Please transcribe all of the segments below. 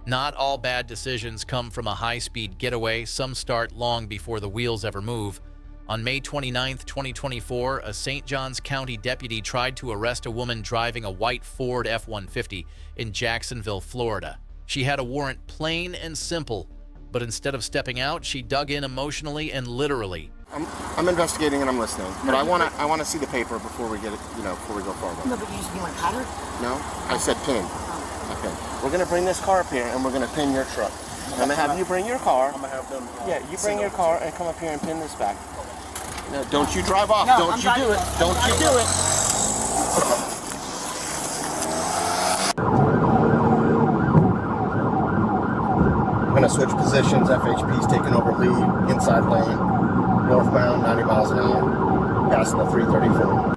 Not all bad decisions come from a high-speed getaway. Some start long before the wheels ever move. On May 29, 2024, a St. Johns County deputy tried to arrest a woman driving a white Ford F-150 in Jacksonville, Florida. She had a warrant, plain and simple, but instead of stepping out, she dug in emotionally and literally. I'm investigating and I'm listening, but I want to see the paper before we get it, before we go forward. No, but you want powder? No, I said pin. Okay. We're gonna bring this car up here and we're gonna pin your truck. I'm gonna have you bring your car. I'm gonna have them. Yeah, you bring your car and come up here and pin this back. No, don't you drive off. No, don't you do it. Don't you do it. I'm gonna switch positions. FHP's taking over lead, inside lane, northbound, 90 miles an hour, passing the 334.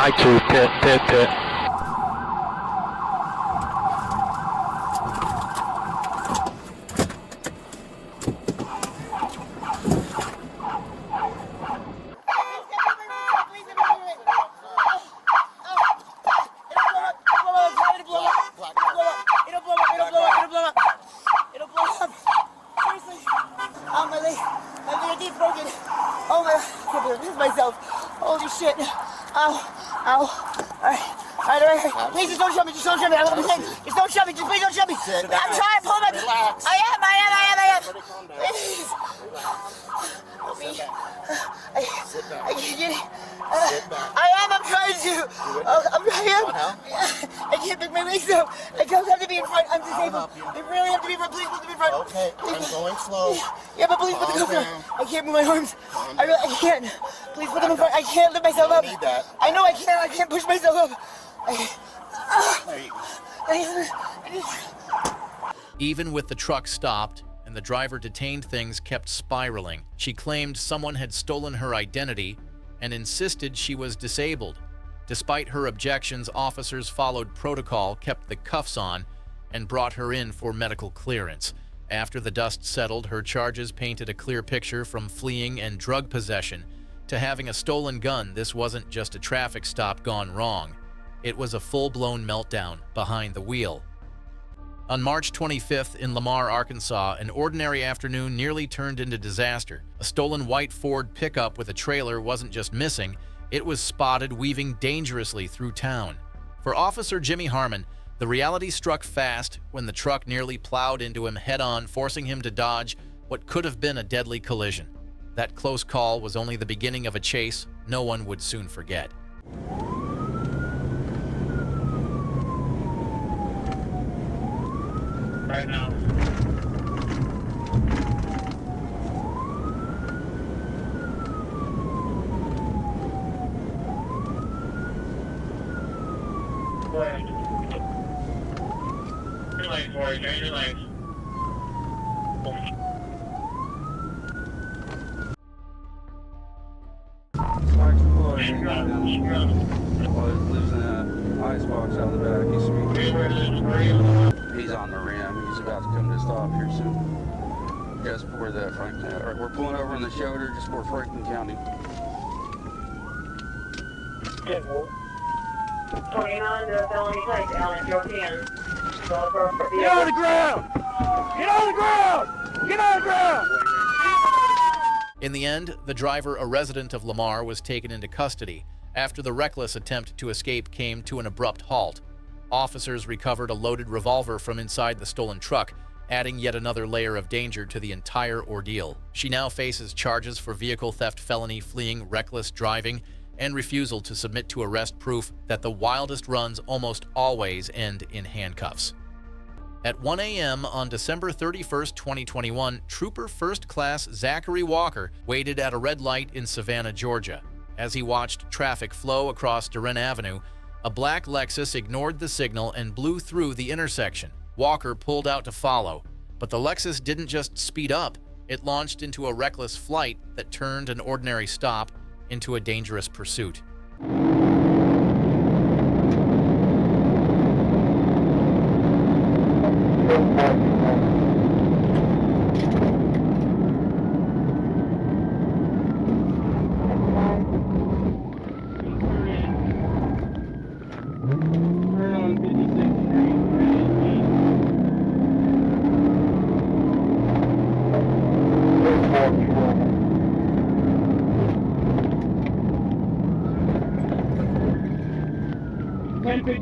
I two, pit. Holy shit. Ow. Alright. Please just don't shove me. Just don't shove me. Just don't shove me. Just please don't shove me. I'm trying to pull my... Relax. I am. Please. Help me. Sit down. I can't get it. Sit back. I'm trying to. I can't pick my legs up. I don't have to be in front. I'm disabled. I really have to be in front. Please put me in front. Okay, I'm going slow. Yeah, but please put the Calm GoPro. down. I can't move my arms. I can't. Please put them in front. I can't lift myself up. I need that. I know I can't. I can't push myself up. There you go. Even with the truck stopped and the driver detained, things kept spiraling. She claimed someone had stolen her identity and insisted she was disabled. Despite her objections, officers followed protocol, kept the cuffs on, and brought her in for medical clearance. After the dust settled, her charges painted a clear picture from fleeing and drug possession to having a stolen gun. This wasn't just a traffic stop gone wrong. It was a full-blown meltdown behind the wheel. On March 25th in Lamar, Arkansas, an ordinary afternoon nearly turned into disaster. A stolen white Ford pickup with a trailer wasn't just missing, it was spotted weaving dangerously through town. For Officer Jimmy Harmon, the reality struck fast when the truck nearly plowed into him head-on, forcing him to dodge what could have been a deadly collision. That close call was only the beginning of a chase no one would soon forget. Right now. Your lanes, Warrior, change your lanes. Lives in an icebox out the back. He's on the rim. He's about to come to a stop here soon. Just before that, Franklin. All right, we're pulling over on the shoulder just before Franklin County. 29 to felony place, Alan, your 10. Get on the ground! Get on the ground! Get on the ground! In the end, the driver, a resident of Lamar, was taken into custody after the reckless attempt to escape came to an abrupt halt. Officers recovered a loaded revolver from inside the stolen truck, adding yet another layer of danger to the entire ordeal. She now faces charges for vehicle theft, felony, fleeing, reckless driving, and refusal to submit to arrest, proof that the wildest runs almost always end in handcuffs. At 1 a.m. on December 31st, 2021, Trooper First Class Zachary Walker waited at a red light in Savannah, Georgia. As he watched traffic flow across Duran Avenue, A black Lexus ignored the signal and blew through the intersection. Walker pulled out to follow, but the Lexus didn't just speed up. It launched into a reckless flight that turned an ordinary stop into a dangerous pursuit.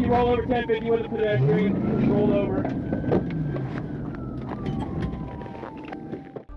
Roll over 1050 with a pedestrian. Roll over.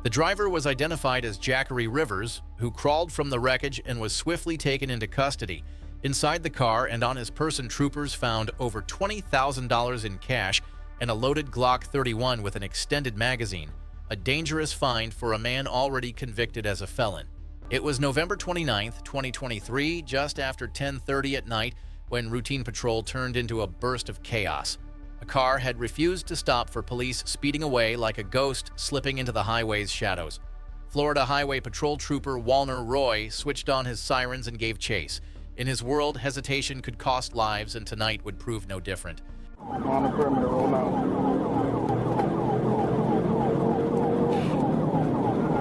The driver was identified as Jackery Rivers, who crawled from the wreckage and was swiftly taken into custody. Inside the car and on his person, troopers found over $20,000 in cash and a loaded Glock 31 with an extended magazine, a dangerous find for a man already convicted as a felon. It was November 29, 2023, just after 10:30 at night, when routine patrol turned into a burst of chaos. A car had refused to stop for police, speeding away like a ghost slipping into the highway's shadows. Florida Highway Patrol Trooper Walner Roy switched on his sirens and gave chase. In his world, hesitation could cost lives, and tonight would prove no different. On the perimeter, roll now.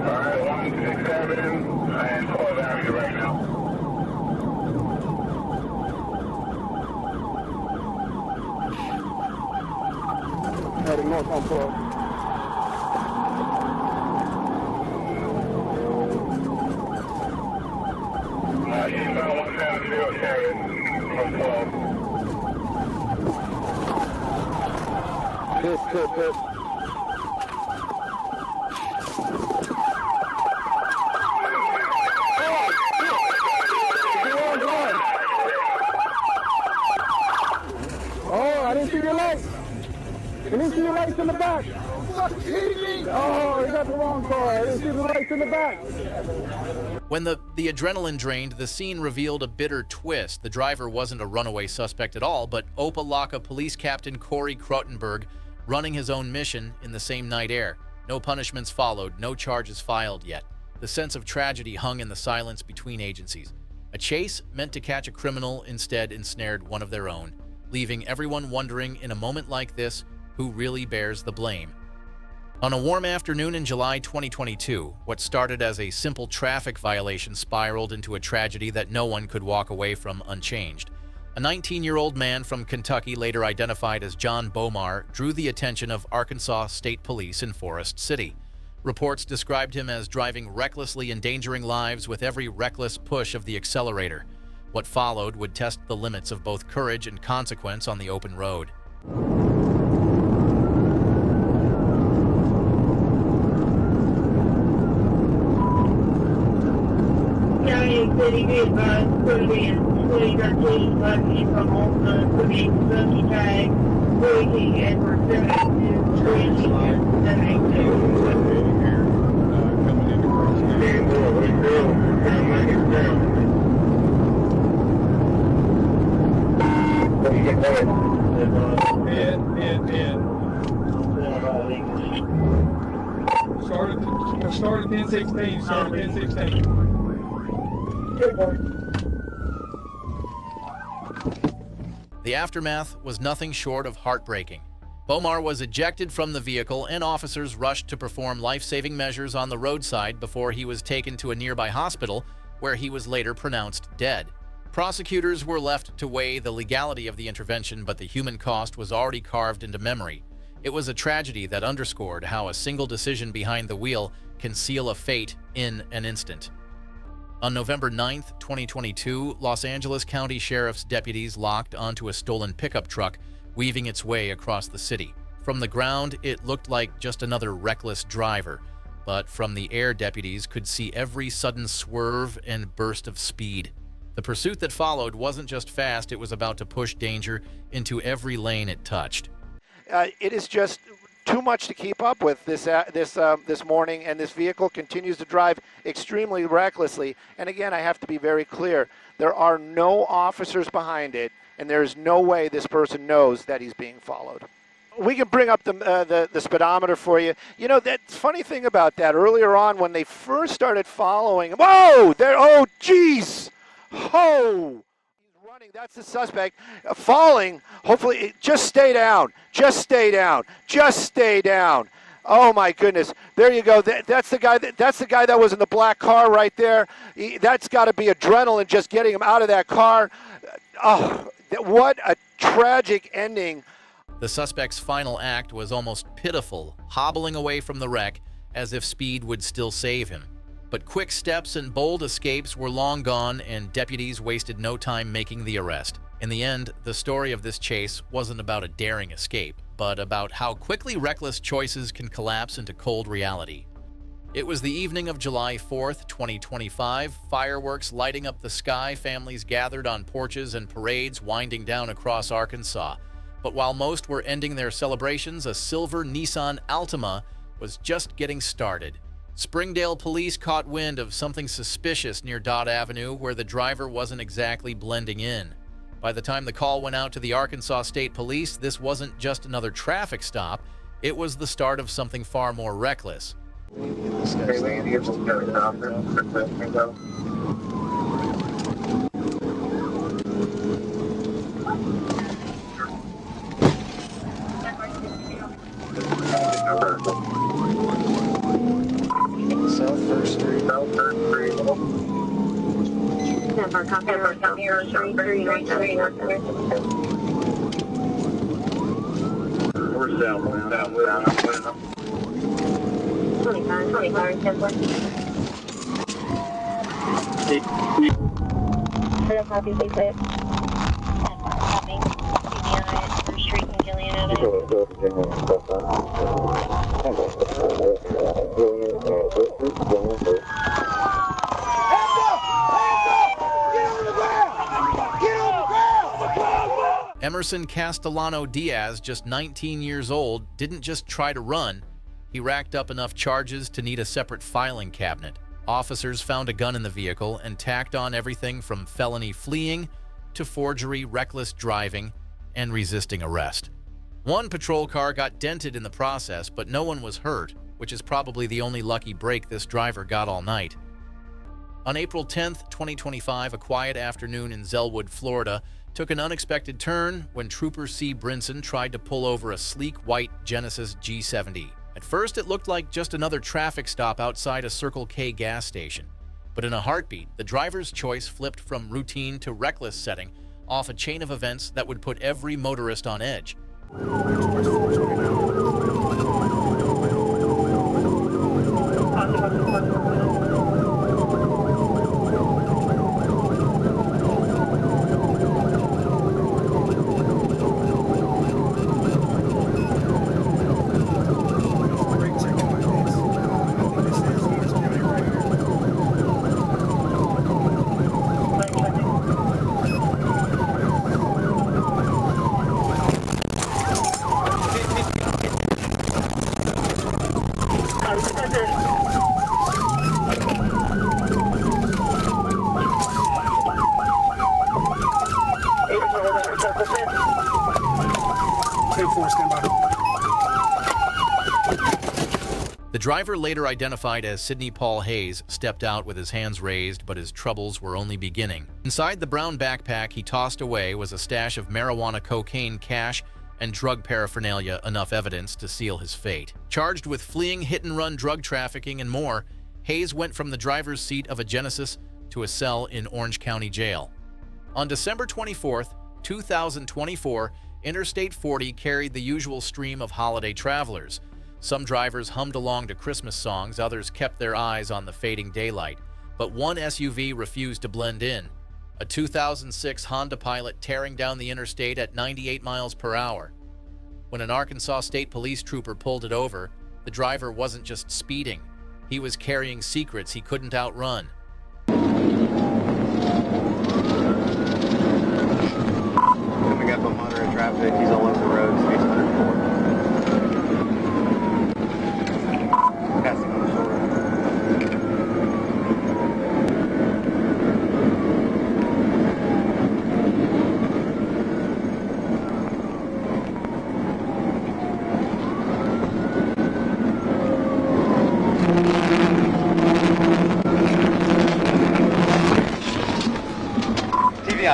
Alright, 167 and 12th Avenue right now. Heading north on 12. Eastbound 170 carry from 12. Hit. Oh, I didn't see your lights. I didn't see your lights in the back. Oh, you got the wrong car. I didn't see the lights in the back. When the adrenaline drained, the scene revealed a bitter twist. The driver wasn't a runaway suspect at all, but Opelika Police Captain Corey Krottenberg running his own mission in the same night air. No punishments followed, no charges filed yet. The sense of tragedy hung in the silence between agencies. A chase meant to catch a criminal instead ensnared one of their own, leaving everyone wondering in a moment like this who really bears the blame. On a warm afternoon in July 2022, what started as a simple traffic violation spiraled into a tragedy that no one could walk away from unchanged. A 19-year-old man from Kentucky, later identified as John Bomar, drew the attention of Arkansas State Police in Forest City. Reports described him as driving recklessly, endangering lives with every reckless push of the accelerator. What followed would test the limits of both courage and consequence on the open road. City be advised, put it in 2013, lucky from Olson, put in Kentucky tag, King Edward 72, 72. Started 10-16. Started 10-16. The aftermath was nothing short of heartbreaking. Bomar was ejected from the vehicle and officers rushed to perform life-saving measures on the roadside before he was taken to a nearby hospital where he was later pronounced dead. Prosecutors were left to weigh the legality of the intervention, but the human cost was already carved into memory. It was a tragedy that underscored how a single decision behind the wheel can seal a fate in an instant. On November 9, 2022, Los Angeles County Sheriff's deputies locked onto a stolen pickup truck, weaving its way across the city. From the ground, it looked like just another reckless driver, but from the air, deputies could see every sudden swerve and burst of speed. The pursuit that followed wasn't just fast, it was about to push danger into every lane it touched. It is just too much to keep up with this morning, and this vehicle continues to drive extremely recklessly. And again, I have to be very clear. There are no officers behind it. and there's no way this person knows that he's being followed. We can bring up the speedometer for you. You know, that funny thing about that, earlier on when they first started following, whoa, there, oh, jeez, oh. He's running, that's the suspect. Falling, hopefully, just stay down, just stay down, just stay down. Oh my goodness! There you go. That's the guy. That's the guy that was in the black car right there. That's got to be adrenaline just getting him out of that car. Oh, what a tragic ending. The suspect's final act was almost pitiful, hobbling away from the wreck as if speed would still save him. But quick steps and bold escapes were long gone, and deputies wasted no time making the arrest. In the end, the story of this chase wasn't about a daring escape, but about how quickly reckless choices can collapse into cold reality. It was the evening of July 4th, 2025, fireworks lighting up the sky, families gathered on porches and parades winding down across Arkansas. But while most were ending their celebrations, a silver Nissan Altima was just getting started. Springdale police caught wind of something suspicious near Dodd Avenue where the driver wasn't exactly blending in. By the time the call went out to the Arkansas State Police, this wasn't just another traffic stop, it was the start of something far more reckless. South First Street. Number Compilation 0333. We're downwind. 25, Temple. Hello, copy, please, sir. Copy. First Street in Gillian Emerson Castellano Diaz, just 19 years old, didn't just try to run, he racked up enough charges to need a separate filing cabinet. Officers found a gun in the vehicle and tacked on everything from felony fleeing to forgery, reckless driving, and resisting arrest. One patrol car got dented in the process, but no one was hurt, which is probably the only lucky break this driver got all night. On April 10th, 2025, a quiet afternoon in Zellwood, Florida, took an unexpected turn when Trooper C. Brinson tried to pull over a sleek white Genesis G70. At first, it looked like just another traffic stop outside a Circle K gas station. But in a heartbeat, the driver's choice flipped from routine to reckless setting off a chain of events that would put every motorist on edge. The driver, later identified as Sidney Paul Hayes, stepped out with his hands raised, but his troubles were only beginning. Inside the brown backpack he tossed away was a stash of marijuana, cocaine, cash, and drug paraphernalia, enough evidence to seal his fate. Charged with fleeing, hit-and-run drug trafficking, and more, Hayes went from the driver's seat of a Genesis to a cell in Orange County Jail. On December 24th, 2024, Interstate 40 carried the usual stream of holiday travelers. Some drivers hummed along to Christmas songs, others kept their eyes on the fading daylight. But one SUV refused to blend in, a 2006 Honda Pilot tearing down the interstate at 98 miles per hour. When an Arkansas State Police trooper pulled it over, the driver wasn't just speeding, he was carrying secrets he couldn't outrun. Coming up on moderate traffic, he's all over the road, speeds 104. Passing on the shoulder.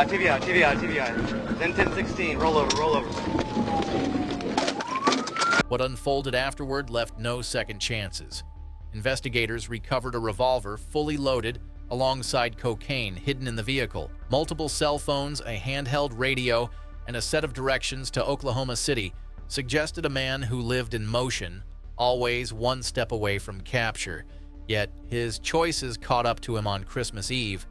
TVI. Then 1016, roll over. What unfolded afterward left no second chances. Investigators recovered a revolver fully loaded alongside cocaine hidden in the vehicle, multiple cell phones, a handheld radio, and a set of directions to Oklahoma City suggested a man who lived in motion, always one step away from capture. Yet his choices caught up to him on Christmas Eve.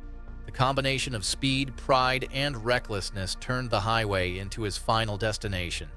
The combination of speed, pride, and recklessness turned the highway into his final destination.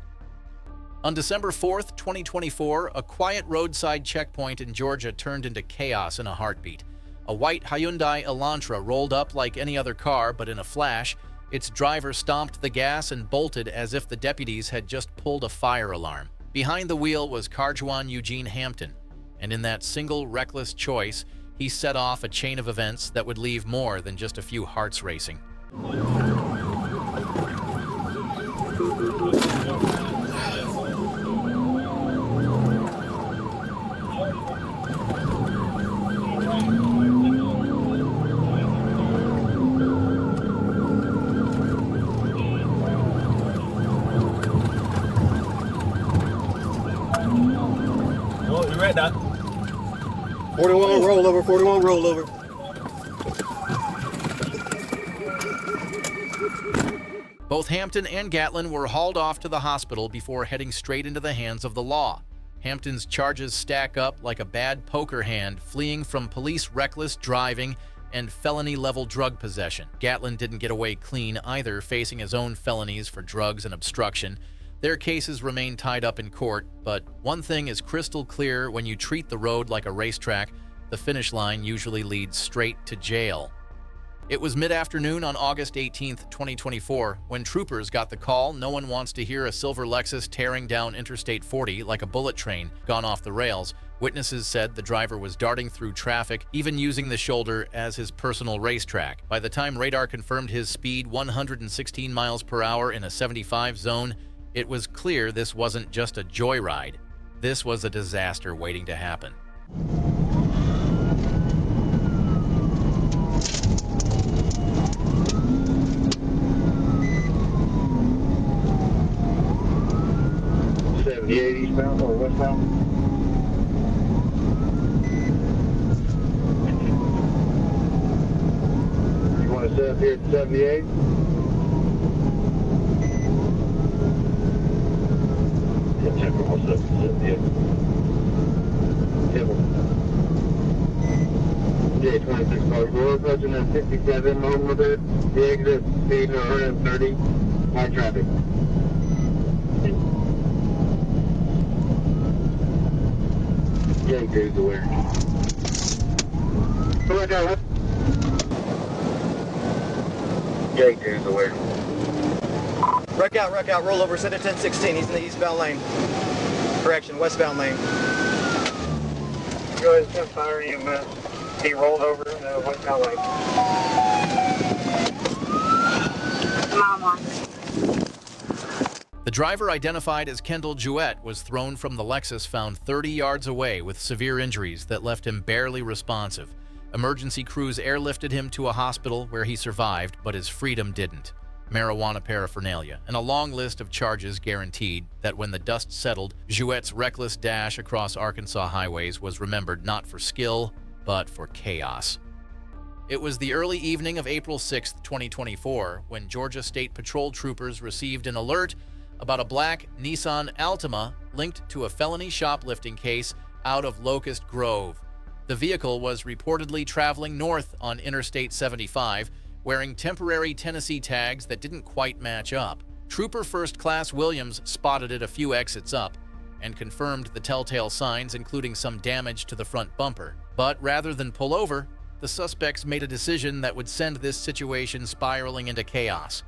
On December 4th, 2024, a quiet roadside checkpoint in Georgia turned into chaos in a heartbeat. A white Hyundai Elantra rolled up like any other car, but in a flash, its driver stomped the gas and bolted as if the deputies had just pulled a fire alarm. Behind the wheel was Carjuan Eugene Hampton, and in that single reckless choice, he set off a chain of events that would leave more than just a few hearts racing. Oh, you read that? 41 rollover. Both Hampton and Gatlin were hauled off to the hospital before heading straight into the hands of the law. Hampton's charges stack up like a bad poker hand, fleeing from police reckless driving and felony-level drug possession. Gatlin didn't get away clean either, facing his own felonies for drugs and obstruction. Their cases remain tied up in court, but one thing is crystal clear: when you treat the road like a racetrack, the finish line usually leads straight to jail. It was mid-afternoon on August 18, 2024, when troopers got the call no one wants to hear a silver Lexus tearing down Interstate 40 like a bullet train gone off the rails. Witnesses said the driver was darting through traffic, even using the shoulder as his personal racetrack. By the time radar confirmed his speed 116 miles per hour in a 75 zone, it was clear this wasn't just a joyride. This was a disaster waiting to happen. Eastbound or westbound? You want to set up here at 78? Yeah, Temple, what's up? 78. Temple. Yeah, 26 cars. We're approaching at 57 over there. The exit speed 130. High traffic. Gate dude's aware. Go right down. Gate dude's aware. Ruck out, roll over, set at 1016. He's in the eastbound lane. Correction, westbound lane. Go ahead and send fire EMS. He rolled over in the westbound lane. Mama. The driver, identified as Kendall Jewett, was thrown from the Lexus found 30 yards away with severe injuries that left him barely responsive. Emergency crews airlifted him to a hospital where he survived, but his freedom didn't. Marijuana paraphernalia, and a long list of charges guaranteed that when the dust settled, Jewett's reckless dash across Arkansas highways was remembered not for skill, but for chaos. It was the early evening of April 6, 2024, when Georgia State Patrol troopers received an alert about a black Nissan Altima linked to a felony shoplifting case out of Locust Grove. The vehicle was reportedly traveling north on Interstate 75, wearing temporary Tennessee tags that didn't quite match up. Trooper First Class Williams spotted it a few exits up and confirmed the telltale signs, including some damage to the front bumper. But rather than pull over, the suspects made a decision that would send this situation spiraling into chaos.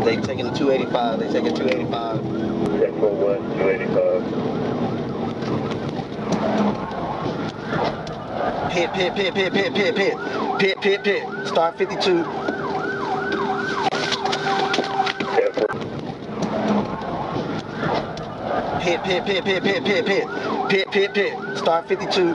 They taking the 285. They taking 285. Central West 285. Pit, pit, pit, pit, pit, pit, pit. Pit, pit, pit. Start 52. Pit, pit, pit, pit, pit, pit, pit. Pit, pit, pit. Start 52.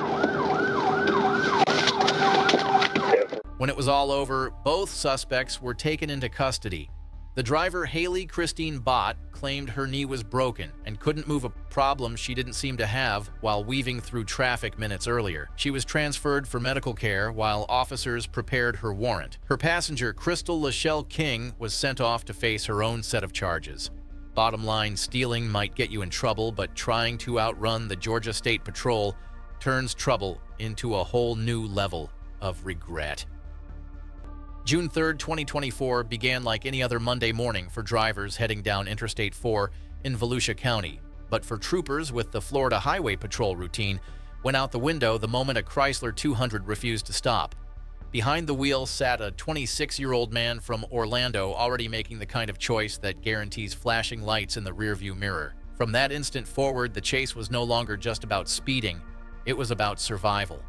When it was all over, both suspects were taken into custody. The driver, Haley Christine Bott, claimed her knee was broken and couldn't move, a problem she didn't seem to have while weaving through traffic minutes earlier. She was transferred for medical care while officers prepared her warrant. Her passenger, Crystal Lachelle King, was sent off to face her own set of charges. Bottom line, stealing might get you in trouble, but trying to outrun the Georgia State Patrol turns trouble into a whole new level of regret. June 3, 2024 began like any other Monday morning for drivers heading down Interstate 4 in Volusia County. But for troopers with the Florida Highway Patrol routine, went out the window the moment a Chrysler 200 refused to stop. Behind the wheel sat a 26-year-old man from Orlando, already making the kind of choice that guarantees flashing lights in the rearview mirror. From that instant forward, the chase was no longer just about speeding, it was about survival.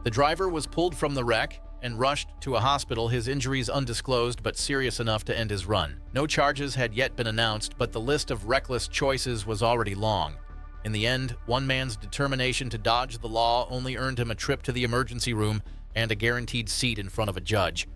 The driver was pulled from the wreck and rushed to a hospital, his injuries undisclosed but serious enough to end his run. No charges had yet been announced, but the list of reckless choices was already long. In the end, one man's determination to dodge the law only earned him a trip to the emergency room and a guaranteed seat in front of a judge.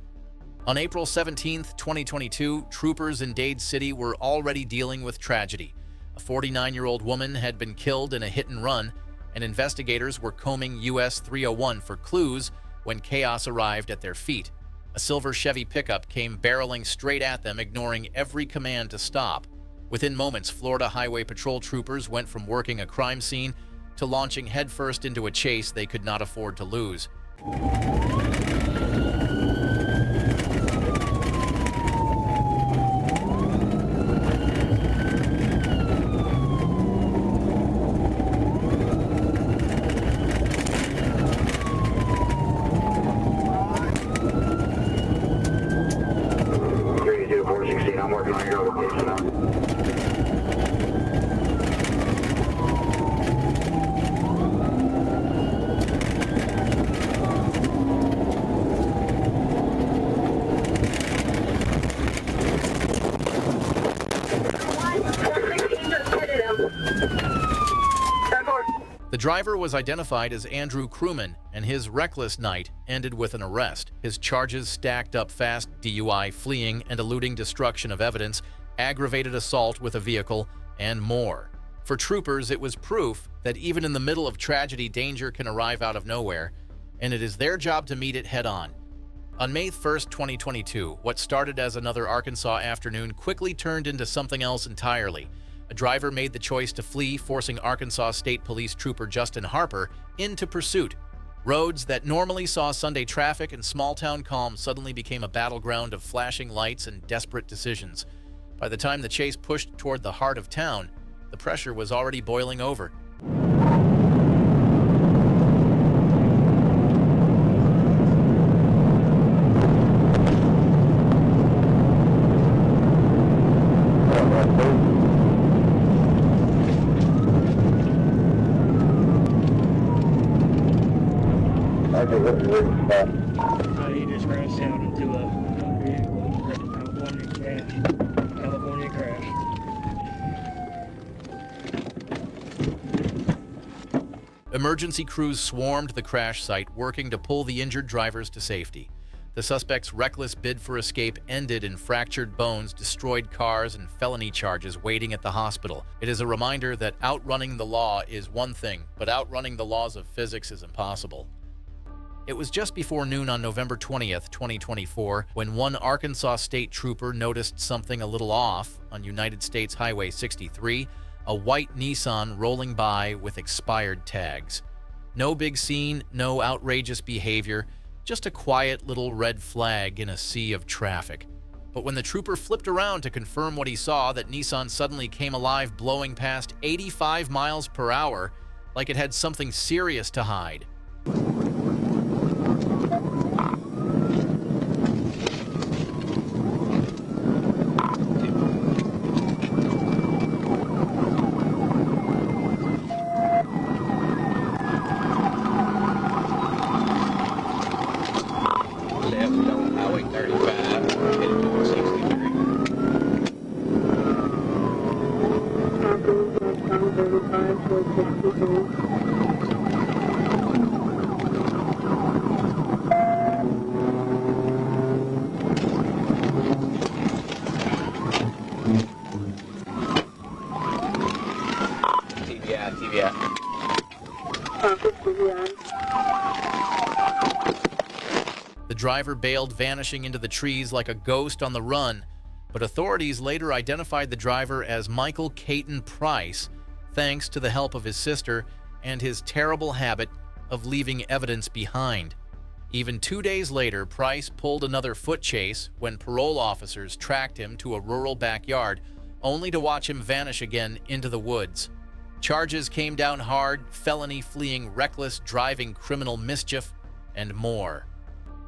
On April 17, 2022, troopers in Dade City were already dealing with tragedy. A 49-year-old woman had been killed in a hit-and-run, and investigators were combing US 301 for clues when chaos arrived at their feet. A silver Chevy pickup came barreling straight at them, ignoring every command to stop. Within moments, Florida Highway Patrol troopers went from working a crime scene to launching headfirst into a chase they could not afford to lose. I'm working on your location now. The driver was identified as Andrew Crewman, and his reckless night ended with an arrest. His charges stacked up fast: DUI, fleeing and eluding destruction of evidence, aggravated assault with a vehicle, and more. For troopers, it was proof that even in the middle of tragedy, danger can arrive out of nowhere, and it is their job to meet it head-on. On May 1st, 2022, what started as another Arkansas afternoon quickly turned into something else entirely. A driver made the choice to flee, forcing Arkansas State Police Trooper Justin Harper into pursuit. Roads that normally saw Sunday traffic and small-town calm suddenly became a battleground of flashing lights and desperate decisions. By the time the chase pushed toward the heart of town, the pressure was already boiling over. He just crashed out into a California crash. Emergency crews swarmed the crash site, working to pull the injured drivers to safety. The suspect's reckless bid for escape ended in fractured bones, destroyed cars, and felony charges waiting at the hospital. It is a reminder that outrunning the law is one thing, but outrunning the laws of physics is impossible. It was just before noon on November 20th, 2024, when one Arkansas state trooper noticed something a little off on United States Highway 63, a white Nissan rolling by with expired tags. No big scene, no outrageous behavior, just a quiet little red flag in a sea of traffic. But when the trooper flipped around to confirm what he saw, that Nissan suddenly came alive, blowing past 85 miles per hour like it had something serious to hide. The driver bailed, vanishing into the trees like a ghost on the run, but authorities later identified the driver as Michael Caton Price, thanks to the help of his sister and his terrible habit of leaving evidence behind. Even 2 days later, Price pulled another foot chase when parole officers tracked him to a rural backyard, only to watch him vanish again into the woods. Charges came down hard: felony, fleeing, reckless driving, criminal mischief, and more.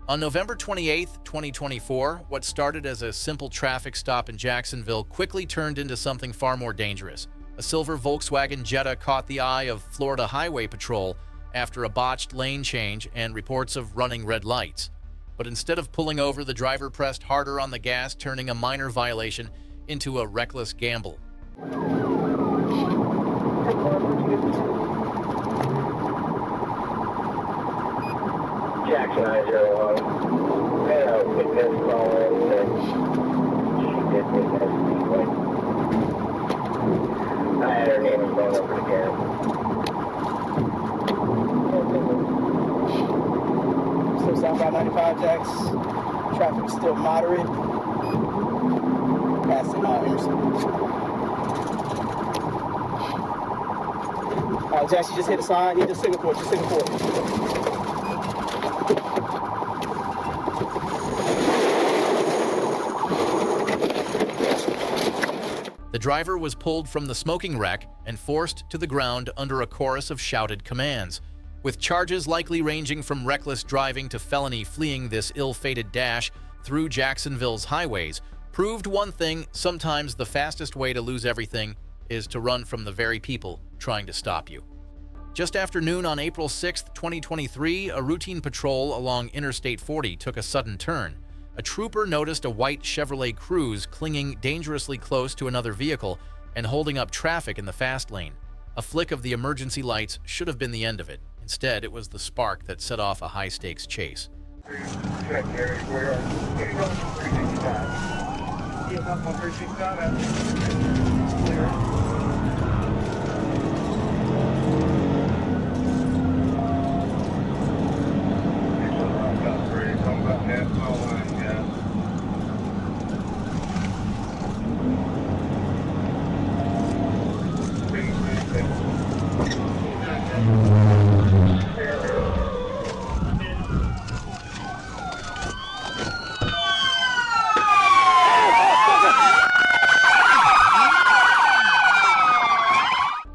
On November 28, 2024, what started as a simple traffic stop in Jacksonville quickly turned into something far more dangerous. A silver Volkswagen Jetta caught the eye of Florida Highway Patrol after a botched lane change and reports of running red lights. But instead of pulling over, the driver pressed harder on the gas, turning a minor violation into a reckless gamble. Jackson 901. Had a witness calling that she did witness anyway. I had her name and phone number again. Still southbound 95, Jax. Traffic is still moderate. Passing Emerson. Jax, you just hit a sign. You just signal for it. Just signal for it. The driver was pulled from the smoking wreck and forced to the ground under a chorus of shouted commands. With charges likely ranging from reckless driving to felony, fleeing, this ill-fated dash through Jacksonville's highways proved one thing: sometimes the fastest way to lose everything is to run from the very people trying to stop you. Just after noon on April 6, 2023, a routine patrol along Interstate 40 took a sudden turn. A trooper noticed a white Chevrolet Cruze clinging dangerously close to another vehicle and holding up traffic in the fast lane. A flick of the emergency lights should have been the end of it. Instead, it was the spark that set off a high-stakes chase. Check Gary, where are you? Getting on 365. Get up on 365. Clear.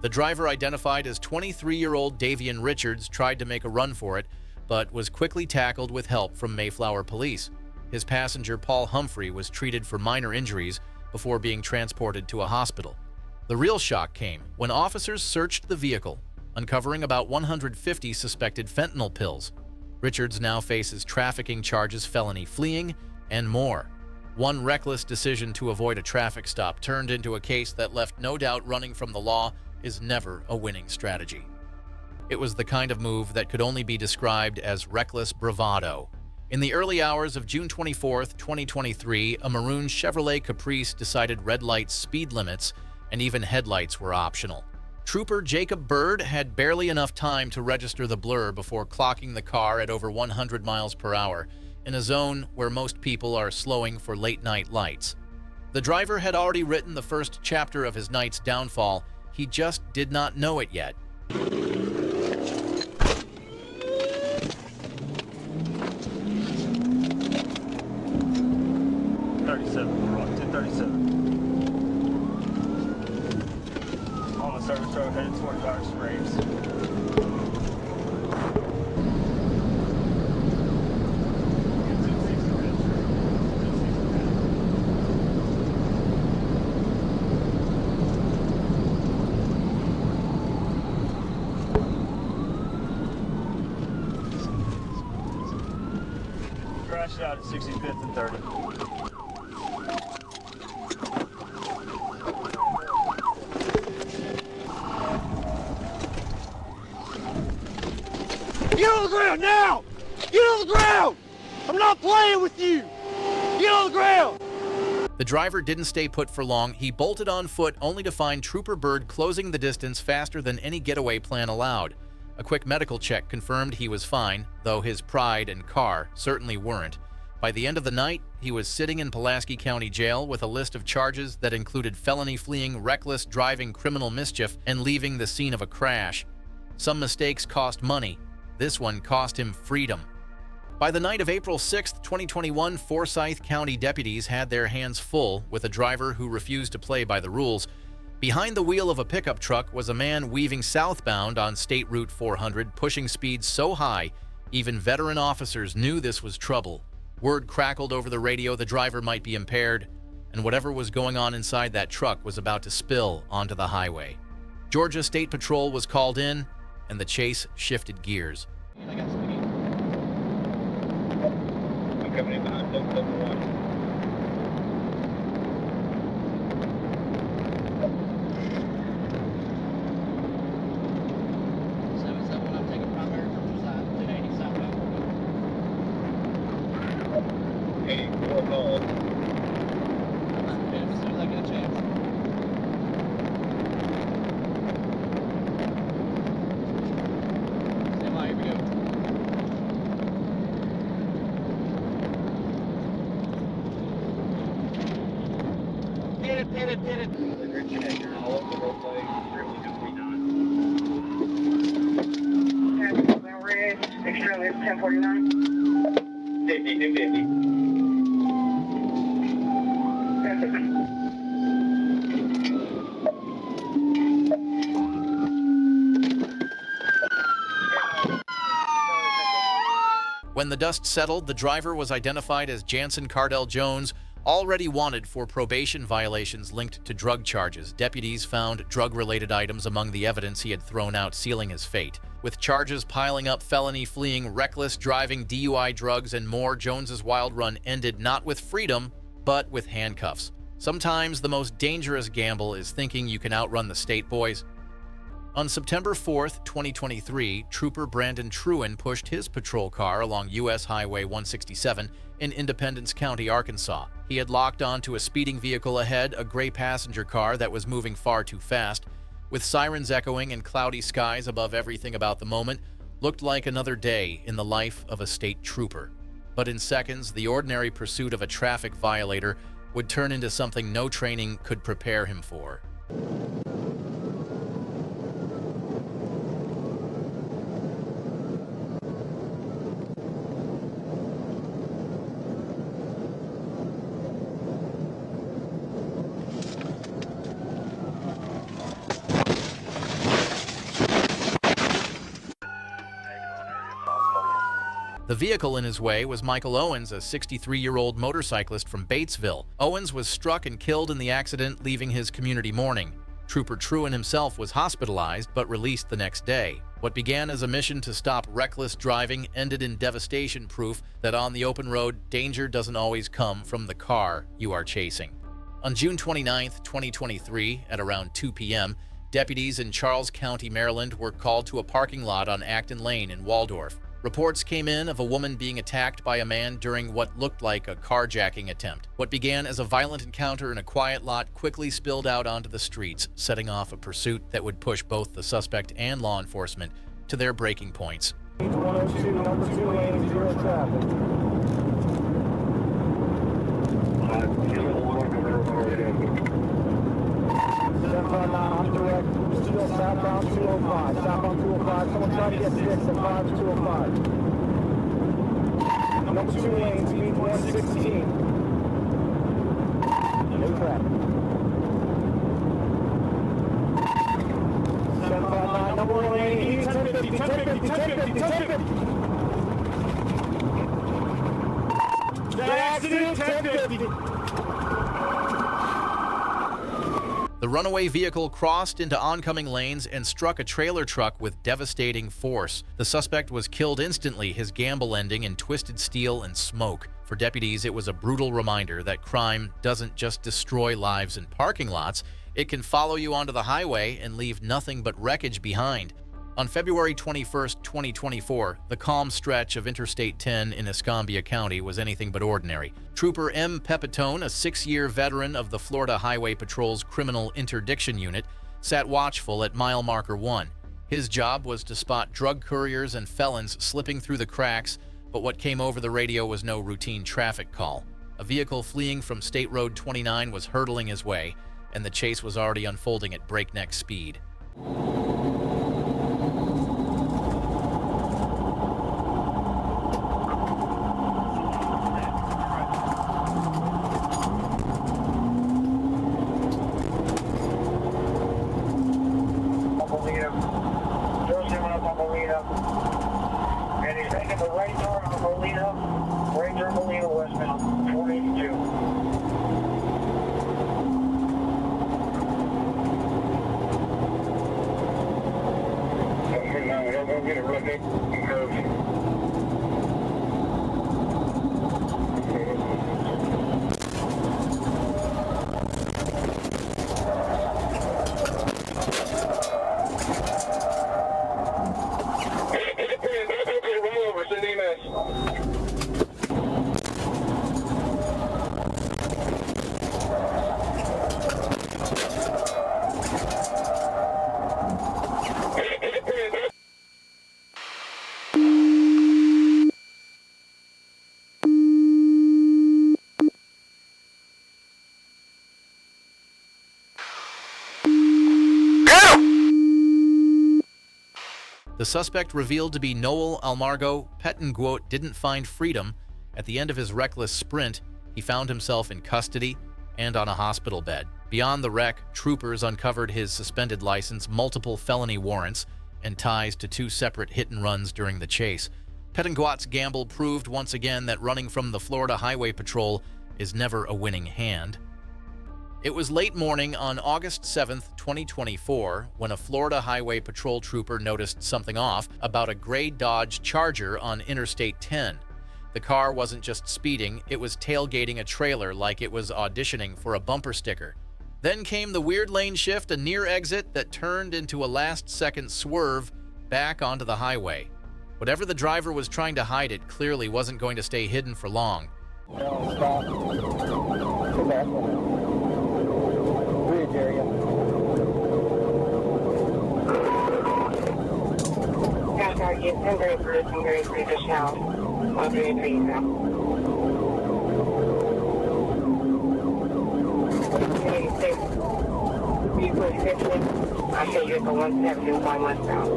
The driver, identified as 23-year-old Davian Richards, tried to make a run for it, but was quickly tackled with help from Mayflower police. His passenger, Paul Humphrey, was treated for minor injuries before being transported to a hospital. The real shock came when officers searched the vehicle, uncovering about 150 suspected fentanyl pills. Richards now faces trafficking charges, felony, fleeing, and more. One reckless decision to avoid a traffic stop turned into a case that left no doubt running from the law is never a winning strategy. It was the kind of move that could only be described as reckless bravado. In the early hours of June 24, 2023, a maroon Chevrolet Caprice decided red lights, speed limits, and even headlights were optional. Trooper Jacob Bird had barely enough time to register the blur before clocking the car at over 100 miles per hour in a zone where most people are slowing for late-night lights. The driver had already written the first chapter of his night's downfall. He just did not know it yet. 37, we're on 1037. On the service road headed toward Dodge Springs. Crashed out at 65th and 30. Get on the ground now! Get on the ground! I'm not playing with you! Get on the ground! The driver didn't stay put for long. He bolted on foot only to find Trooper Bird closing the distance faster than any getaway plan allowed. A quick medical check confirmed he was fine, though his pride and car certainly weren't. By the end of the night, he was sitting in Pulaski County Jail with a list of charges that included felony fleeing, reckless driving, criminal mischief, and leaving the scene of a crash. Some mistakes cost money. This one cost him freedom. By the night of April 6, 2021, Forsyth County deputies had their hands full with a driver who refused to play by the rules. Behind the wheel of a pickup truck was a man weaving southbound on State Route 400, pushing speeds so high, even veteran officers knew this was trouble. Word crackled over the radio the driver might be impaired, and whatever was going on inside that truck was about to spill onto the highway. Georgia State Patrol was called in, and the chase shifted gears. I'm coming in behind 771. Extremely 1049. 50 to 50. When the dust settled, the driver was identified as Jansen Cardell Jones, already wanted for probation violations linked to drug charges. Deputies found drug-related items among the evidence he had thrown out, sealing his fate. With charges piling up, felony fleeing, reckless driving, DUI, drugs, and more, Jones's wild run ended not with freedom, but with handcuffs. Sometimes the most dangerous gamble is thinking you can outrun the state boys. On September 4th, 2023, Trooper Brandon Truen pushed his patrol car along U.S. Highway 167 in Independence County, Arkansas. He had locked onto a speeding vehicle ahead, a gray passenger car that was moving far too fast. With sirens echoing and cloudy skies above everything about the moment, looked like another day in the life of a state trooper. But in seconds, the ordinary pursuit of a traffic violator would turn into something no training could prepare him for. The vehicle in his way was Michael Owens, a 63-year-old motorcyclist from Batesville. Owens was struck and killed in the accident, leaving his community mourning. Trooper Truen himself was hospitalized but released the next day. What began as a mission to stop reckless driving ended in devastation, proof that on the open road, danger doesn't always come from the car you are chasing. On June 29, 2023, at around 2 p.m., deputies in Charles County, Maryland were called to a parking lot on Acton Lane in Waldorf. Reports came in of a woman being attacked by a man during what looked like a carjacking attempt. What began as a violent encounter in a quiet lot quickly spilled out onto the streets, setting off a pursuit that would push both the suspect and law enforcement to their breaking points. 102, number 2 lane, 0 traffic. I'm direct, still southbound 205, southbound 205, someone try to get 6 at 5205. Number 2 lane, speed 116. No traffic. 759, number 1 lane, 1050, 1050, 1050, 1050. Accident, 1050. The runaway vehicle crossed into oncoming lanes and struck a trailer truck with devastating force. The suspect was killed instantly, his gamble ending in twisted steel and smoke. For deputies, it was a brutal reminder that crime doesn't just destroy lives in parking lots, it can follow you onto the highway and leave nothing but wreckage behind. On February 21, 2024, the calm stretch of Interstate 10 in Escambia County was anything but ordinary. Trooper M. Pepitone, a 6-year veteran of the Florida Highway Patrol's Criminal Interdiction Unit, sat watchful at mile marker 1. His job was to spot drug couriers and felons slipping through the cracks, but what came over the radio was no routine traffic call. A vehicle fleeing from State Road 29 was hurtling his way, and the chase was already unfolding at breakneck speed. And he's taking the right turn on Molina, right turn Molina westbound, 482. No, he'll go get a redneck curve. The suspect, revealed to be Noel Almargo Pettenguot, didn't find freedom. At the end of his reckless sprint, he found himself in custody and on a hospital bed. Beyond the wreck, troopers uncovered his suspended license, multiple felony warrants, and ties to 2 separate hit-and-runs during the chase. Pettenguot's gamble proved once again that running from the Florida Highway Patrol is never a winning hand. It was late morning on August 7, 2024, when a Florida Highway Patrol trooper noticed something off about a gray Dodge Charger on Interstate 10. The car wasn't just speeding, it was tailgating a trailer like it was auditioning for a bumper sticker. Then came the weird lane shift, a near exit that turned into a last-second swerve back onto the highway. Whatever the driver was trying to hide, it clearly wasn't going to stay hidden for long. No, stop. Go back. Bridge area. Target 1033 to Shell. 133 now. 86. You put 50. I'll show you for 170 by westbound.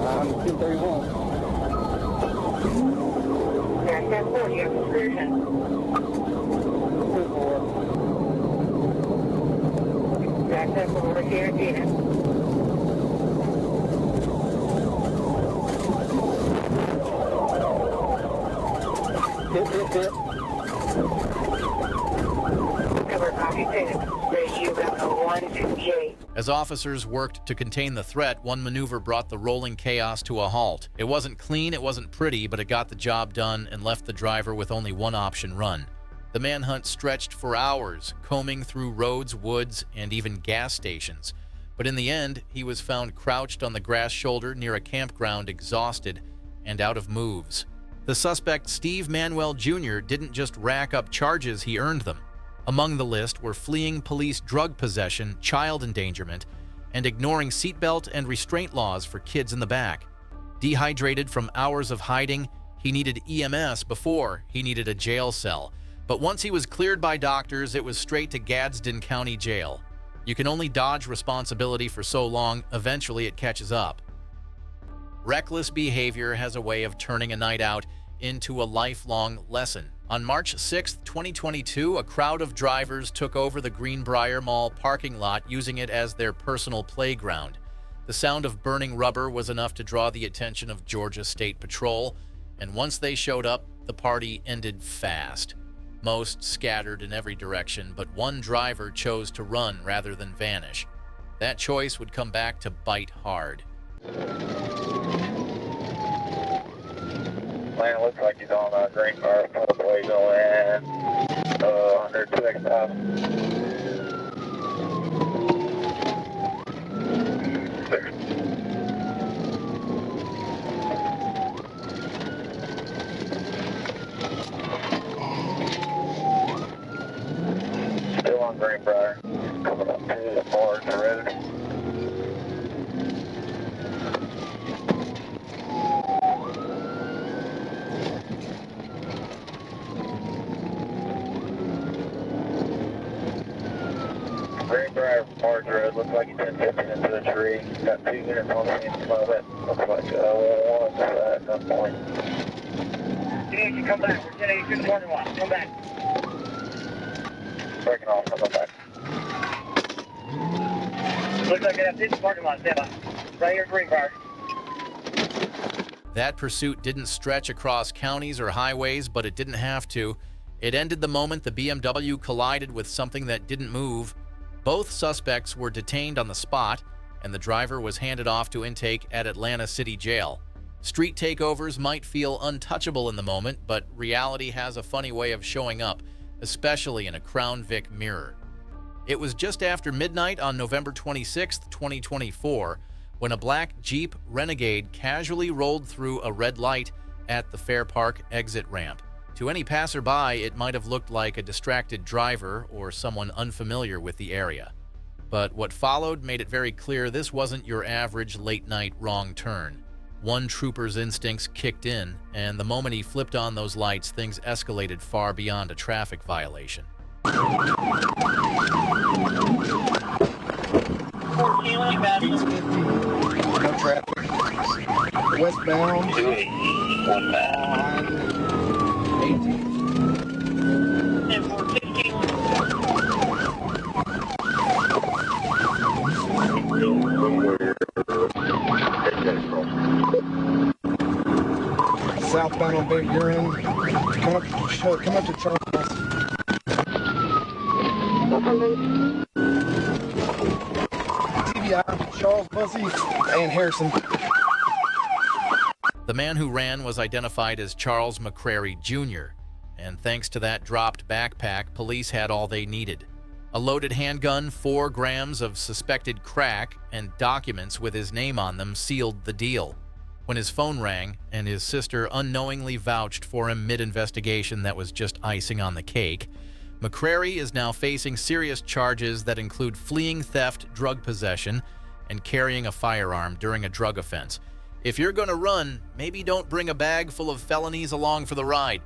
I'm 231. That's that 40 of excursion. 24. That's that 4 here, Tina. Hit. Cover copy, Tina. Radio 128. As officers worked to contain the threat, one maneuver brought the rolling chaos to a halt. It wasn't clean, it wasn't pretty, but it got the job done and left the driver with only one option: run. The manhunt stretched for hours, combing through roads, woods, and even gas stations. But in the end, he was found crouched on the grass shoulder near a campground, exhausted and out of moves. The suspect, Steve Manuel Jr., didn't just rack up charges, he earned them. Among the list were fleeing police drug possession, child endangerment, and ignoring seatbelt and restraint laws for kids in the back. Dehydrated from hours of hiding, he needed EMS before he needed a jail cell. But once he was cleared by doctors, it was straight to Gadsden County Jail. You can only dodge responsibility for so long, eventually it catches up. Reckless behavior has a way of turning a night out into a lifelong lesson. On March 6, 2022, a crowd of drivers took over the Greenbrier Mall parking lot, using it as their personal playground. The sound of burning rubber was enough to draw the attention of Georgia State Patrol, and once they showed up, the party ended fast. Most scattered in every direction, but one driver chose to run rather than vanish. That choice would come back to bite hard. Man, looks like he's on Greenbrier Parkway going 102,000. Still on Greenbrier, coming up to the Forest Road. Greenbrier Forest Road, looks like he's been tipping into the tree. Got 2 units on the scene at the moment. Looks like one at some point. You need to come back. We're getting to the morning walk. Come back. Breaking off, come back. Looks like I have 50 parking lot, stand by. Right here, Greenbrier. That pursuit didn't stretch across counties or highways, but it didn't have to. It ended the moment the BMW collided with something that didn't move. Both suspects were detained on the spot, and the driver was handed off to intake at Atlanta City Jail. Street takeovers might feel untouchable in the moment, but reality has a funny way of showing up, especially in a Crown Vic mirror. It was just after midnight on November 26, 2024, when a black Jeep Renegade casually rolled through a red light at the Fair Park exit ramp. To any passerby, it might have looked like a distracted driver or someone unfamiliar with the area. But what followed made it very clear this wasn't your average late-night wrong turn. One trooper's instincts kicked in, and the moment he flipped on those lights, things escalated far beyond a traffic violation. 14 like that. No traffic. Westbound. 1 back. On 18. And 415. Southbound on Big Urine. Come up to Charles. TBI, Charles Bussey, and Harrison. The man who ran was identified as Charles McCrary Jr., and thanks to that dropped backpack, police had all they needed. A loaded handgun, 4 grams of suspected crack, and documents with his name on them sealed the deal. When his phone rang, and his sister unknowingly vouched for him mid-investigation that was just icing on the cake, McCrary is now facing serious charges that include fleeing theft, drug possession, and carrying a firearm during a drug offense. If you're going to run, maybe don't bring a bag full of felonies along for the ride.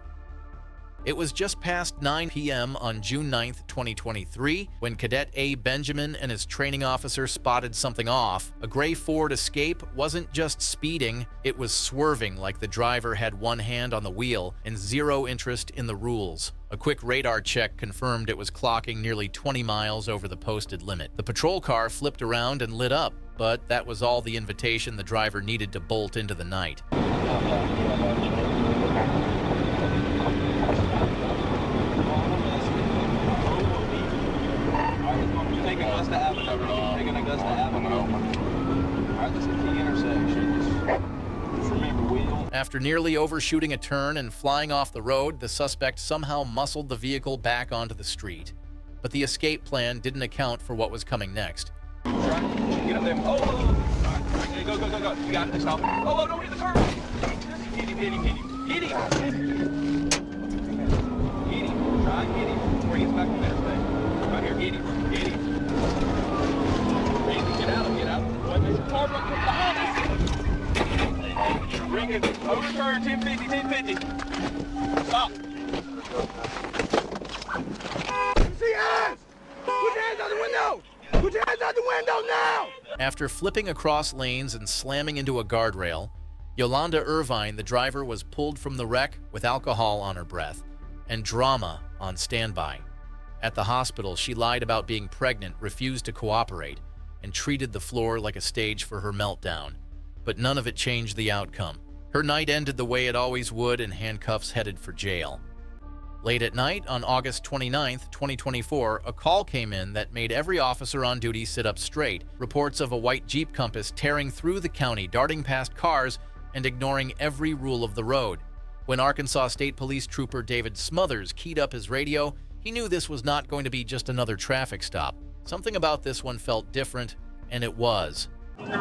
It was just past 9 p.m. on June 9th, 2023, when Cadet A. Benjamin and his training officer spotted something off. A gray Ford Escape wasn't just speeding, it was swerving like the driver had one hand on the wheel and zero interest in the rules. A quick radar check confirmed it was clocking nearly 20 miles over the posted limit. The patrol car flipped around and lit up, but that was all the invitation the driver needed to bolt into the night. Augusta Avenue. Taking Augusta Avenue. All right, this is the key intersection. Just remember, wheel. After nearly overshooting a turn and flying off the road, the suspect somehow muscled the vehicle back onto the street. But the escape plan didn't account for what was coming next. Get up there. Oh, all right, go. You got it. Stop. Oh, don't hit the curb. Hit him. Hit him. Try and hit him before he gets back to the interstate. Right here. Hit him. Get out. Boy, there's a car behind us. Bring it. Overturn. 1050. Stop. See hands! Put your hands out the window! Put your hands out the window now! After flipping across lanes and slamming into a guardrail, Yolanda Irvine, the driver, was pulled from the wreck with alcohol on her breath and drama on standby. At the hospital, she lied about being pregnant, refused to cooperate, and treated the floor like a stage for her meltdown. But none of it changed the outcome. Her night ended the way it always would, and handcuffs headed for jail. Late at night, on August 29, 2024, a call came in that made every officer on duty sit up straight. Reports of a white Jeep Compass tearing through the county, darting past cars, and ignoring every rule of the road. When Arkansas State Police Trooper David Smothers keyed up his radio, he knew this was not going to be just another traffic stop. Something about this one felt different, and it was. Can't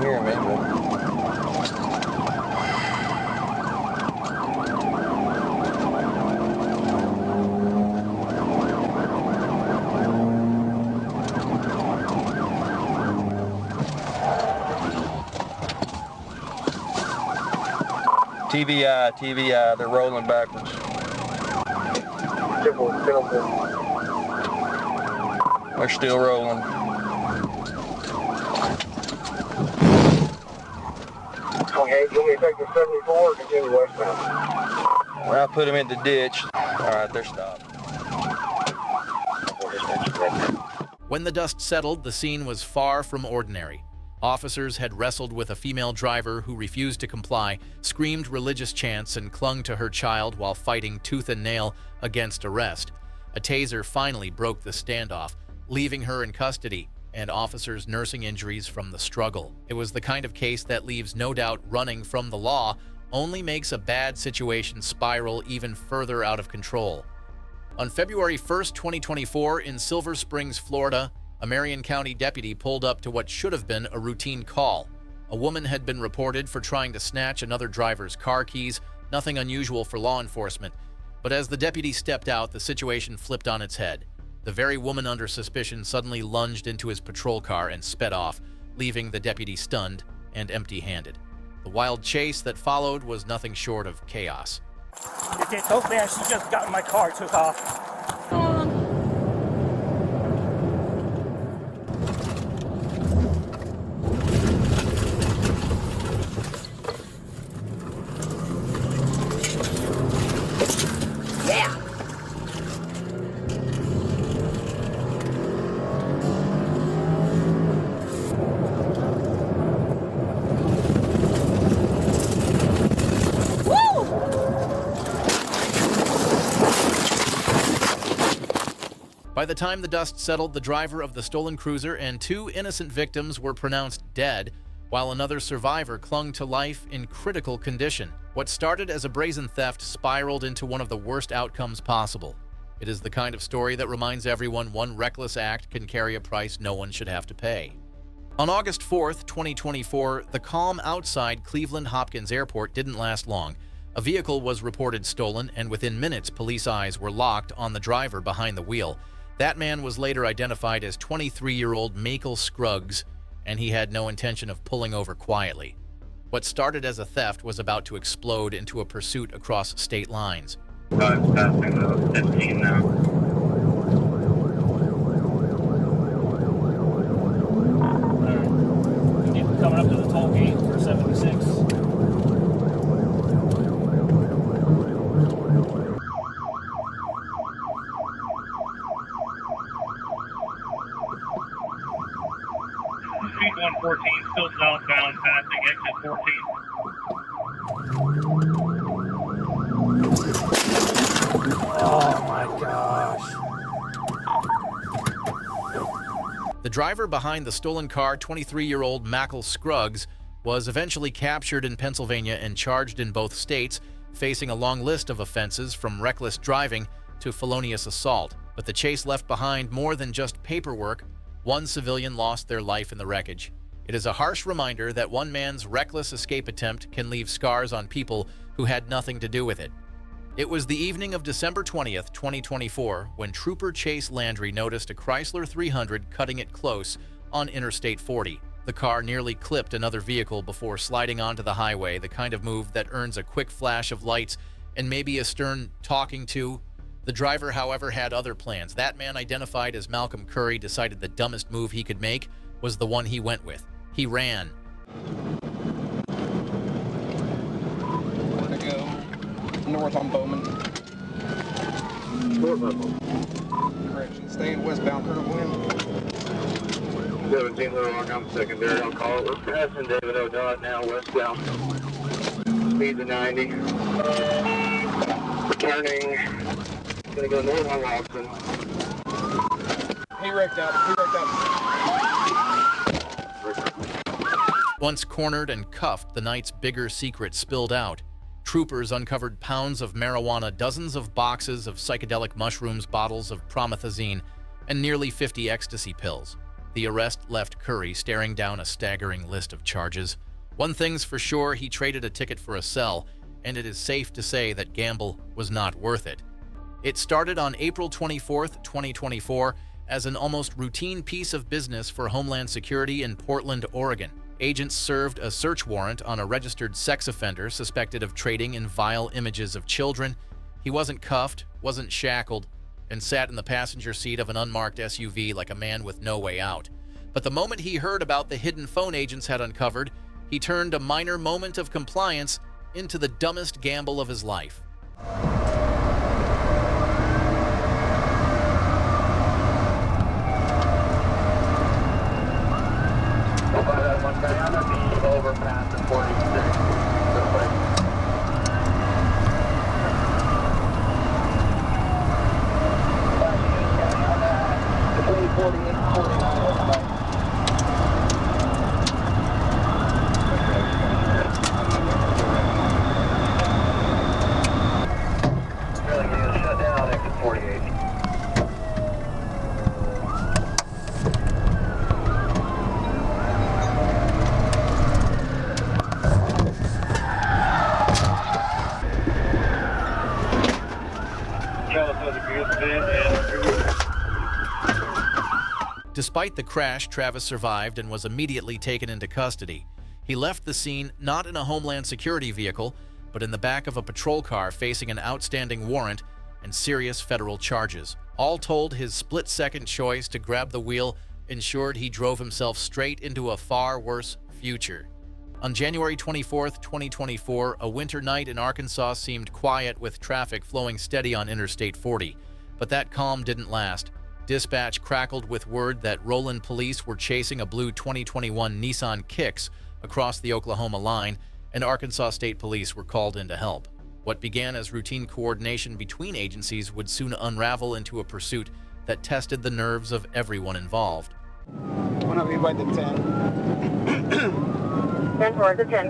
hear me, but... TVI, they're rolling backwards. They're still rolling. Okay, you want me to take the 74 or continue westbound? When I put them in the ditch, all right, they're stopped. When the dust settled, the scene was far from ordinary. Officers had wrestled with a female driver who refused to comply, screamed religious chants, and clung to her child while fighting tooth and nail against arrest. A taser finally broke the standoff, leaving her in custody, and officers nursing injuries from the struggle. It was the kind of case that leaves no doubt running from the law only makes a bad situation spiral even further out of control. On February 1st, 2024, in Silver Springs, Florida, a Marion County deputy pulled up to what should have been a routine call. A woman had been reported for trying to snatch another driver's car keys, nothing unusual for law enforcement. But as the deputy stepped out, the situation flipped on its head. The very woman under suspicion suddenly lunged into his patrol car and sped off, leaving the deputy stunned and empty-handed. The wild chase that followed was nothing short of chaos. It gets so fast, she just got in my car, took off. By the time the dust settled, the driver of the stolen cruiser and two innocent victims were pronounced dead, while another survivor clung to life in critical condition. What started as a brazen theft spiraled into one of the worst outcomes possible. It is the kind of story that reminds everyone one reckless act can carry a price no one should have to pay. On August 4th, 2024, the calm outside Cleveland Hopkins Airport didn't last long. A vehicle was reported stolen, and within minutes, police eyes were locked on the driver behind the wheel. That man was later identified as 23-year-old Michael Scruggs, and he had no intention of pulling over quietly. What started as a theft was about to explode into a pursuit across state lines. It's passing 15 now. Coming up to the toll gate for 76. Oh my gosh. The driver behind the stolen car, 23-year-old Mackle Scruggs, was eventually captured in Pennsylvania and charged in both states, facing a long list of offenses from reckless driving to felonious assault. But the chase left behind more than just paperwork. One civilian lost their life in the wreckage. It is a harsh reminder that one man's reckless escape attempt can leave scars on people who had nothing to do with it. It was the evening of December 20th, 2024, when Trooper Chase Landry noticed a Chrysler 300 cutting it close on Interstate 40. The car nearly clipped another vehicle before sliding onto the highway, the kind of move that earns a quick flash of lights and maybe a stern talking to. The driver, however, had other plans. That man, identified as Malcolm Curry, decided the dumbest move he could make was the one he went with. He ran. Where to go? North on Bowman. Correction, staying westbound, curve wind. 17 Little Rock, I'm secondary. I'll call it. We're passing David O'Donnell now, westbound. Speed to 90. Returning. Gonna go north on Watson. He wrecked out. Once cornered and cuffed, the night's bigger secret spilled out. Troopers uncovered pounds of marijuana, dozens of boxes of psychedelic mushrooms, bottles of promethazine, and nearly 50 ecstasy pills. The arrest left Curry staring down a staggering list of charges. One thing's for sure, he traded a ticket for a cell, and it is safe to say that gamble was not worth it. It started on April 24th, 2024, as an almost routine piece of business for Homeland Security in Portland, Oregon. Agents served a search warrant on a registered sex offender suspected of trading in vile images of children. He wasn't cuffed, wasn't shackled, and sat in the passenger seat of an unmarked SUV like a man with no way out. But the moment he heard about the hidden phone agents had uncovered, he turned a minor moment of compliance into the dumbest gamble of his life. Overpass at 46. Between 40 and 49. Really getting shut down exit 48. Despite the crash, Travis survived and was immediately taken into custody. He left the scene not in a Homeland Security vehicle, but in the back of a patrol car facing an outstanding warrant and serious federal charges. All told, his split-second choice to grab the wheel ensured he drove himself straight into a far worse future. On January 24, 2024, a winter night in Arkansas seemed quiet with traffic flowing steady on Interstate 40. But that calm didn't last. Dispatch crackled with word that Roland police were chasing a blue 2021 Nissan Kicks across the Oklahoma line, and Arkansas State Police were called in to help. What began as routine coordination between agencies would soon unravel into a pursuit that tested the nerves of everyone involved. One of you by the 10. 10 towards the 10.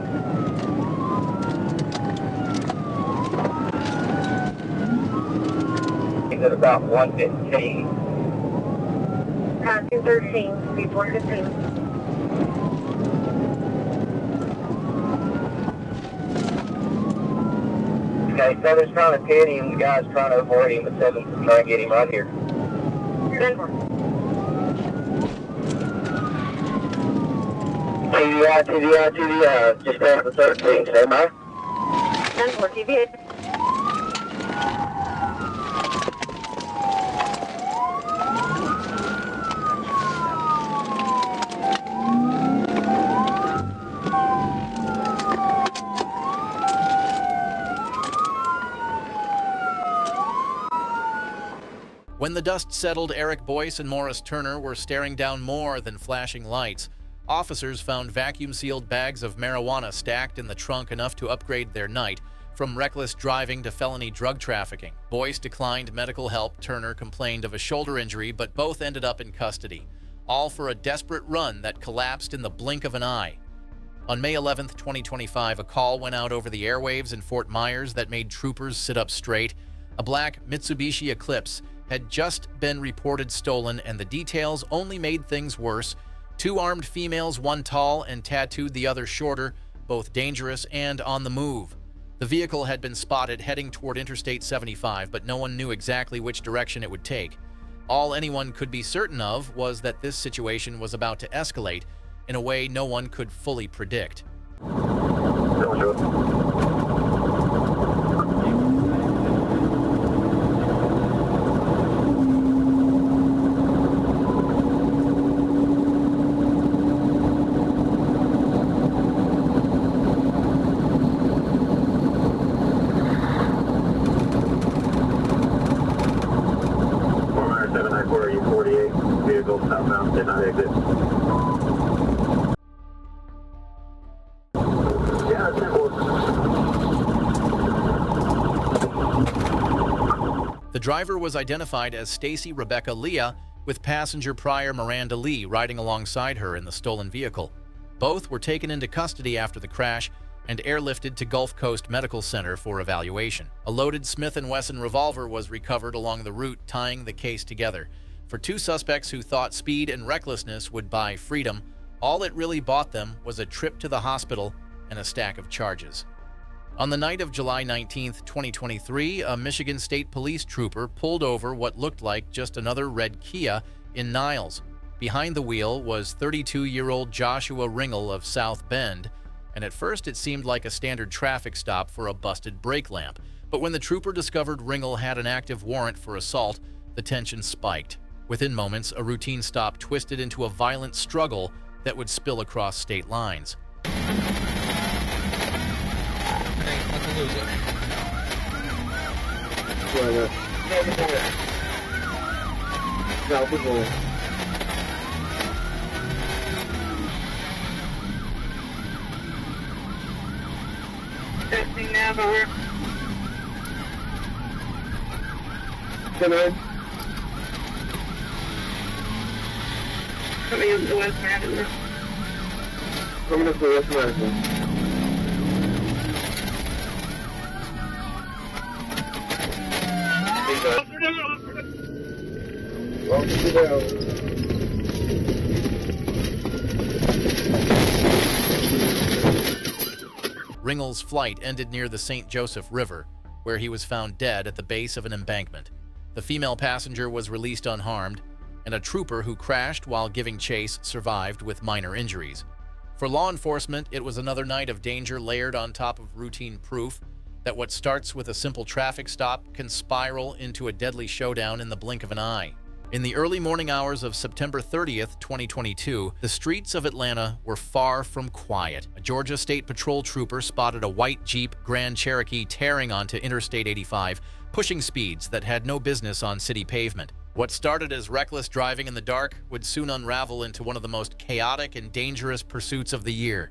At about 115. 213, speed 415. Okay, 7's trying to pin him, the guy's trying to avoid him, but 7's trying to get him right here. 10 4. TDI, just after 13, say my. 10 4, TVA. When the dust settled, Eric Boyce and Morris Turner were staring down more than flashing lights. Officers found vacuum-sealed bags of marijuana stacked in the trunk, enough to upgrade their night from reckless driving to felony drug trafficking. Boyce declined medical help. Turner complained of a shoulder injury, but both ended up in custody, all for a desperate run that collapsed in the blink of an eye. On May 11, 2025, a call went out over the airwaves in Fort Myers that made troopers sit up straight. A black Mitsubishi Eclipse had just been reported stolen, and the details only made things worse. 2 armed females, one tall and tattooed, the other shorter, both dangerous and on the move. The vehicle had been spotted heading toward Interstate 75, but no one knew exactly which direction it would take. All anyone could be certain of was that this situation was about to escalate in a way no one could fully predict. Southbound, did not exit. Yeah, it's The driver was identified as Stacy Rebecca Leah, with passenger Pryor Miranda Lee riding alongside her in the stolen vehicle. Both were taken into custody after the crash and airlifted to Gulf Coast Medical Center for evaluation. A loaded Smith & Wesson revolver was recovered along the route, tying the case together. For 2 suspects who thought speed and recklessness would buy freedom, all it really bought them was a trip to the hospital and a stack of charges. On the night of July 19, 2023, a Michigan State Police trooper pulled over what looked like just another red Kia in Niles. Behind the wheel was 32-year-old Joshua Ringel of South Bend, and at first it seemed like a standard traffic stop for a busted brake lamp. But when the trooper discovered Ringel had an active warrant for assault, the tension spiked. Within moments, a routine stop twisted into a violent struggle that would spill across state lines. Testing now, over. Come on. Coming up to West Madison. Coming up to West Madison. Welcome to the Ringel's flight ended near the St. Joseph River, where he was found dead at the base of an embankment. The female passenger was released unharmed, and a trooper who crashed while giving chase survived with minor injuries. For law enforcement, it was another night of danger layered on top of routine proof that what starts with a simple traffic stop can spiral into a deadly showdown in the blink of an eye. In the early morning hours of September 30th, 2022, the streets of Atlanta were far from quiet. A Georgia State Patrol trooper spotted a white Jeep Grand Cherokee tearing onto Interstate 85, pushing speeds that had no business on city pavement. What started as reckless driving in the dark would soon unravel into one of the most chaotic and dangerous pursuits of the year.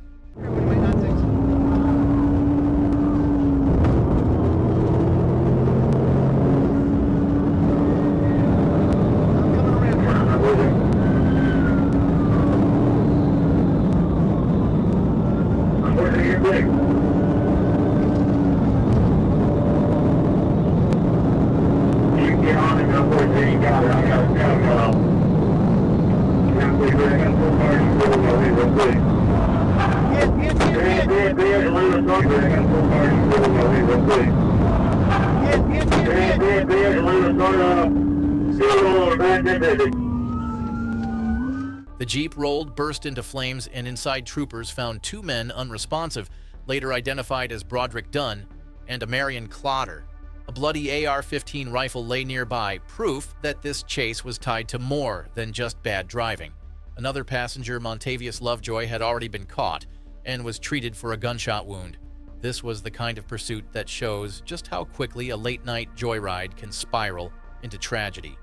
The Jeep rolled, burst into flames, and inside troopers found 2 men unresponsive, later identified as Broderick Dunn and Amarian Clotter. A bloody AR-15 rifle lay nearby, proof that this chase was tied to more than just bad driving. Another passenger, Montavious Lovejoy, had already been caught and was treated for a gunshot wound. This was the kind of pursuit that shows just how quickly a late-night joyride can spiral into tragedy.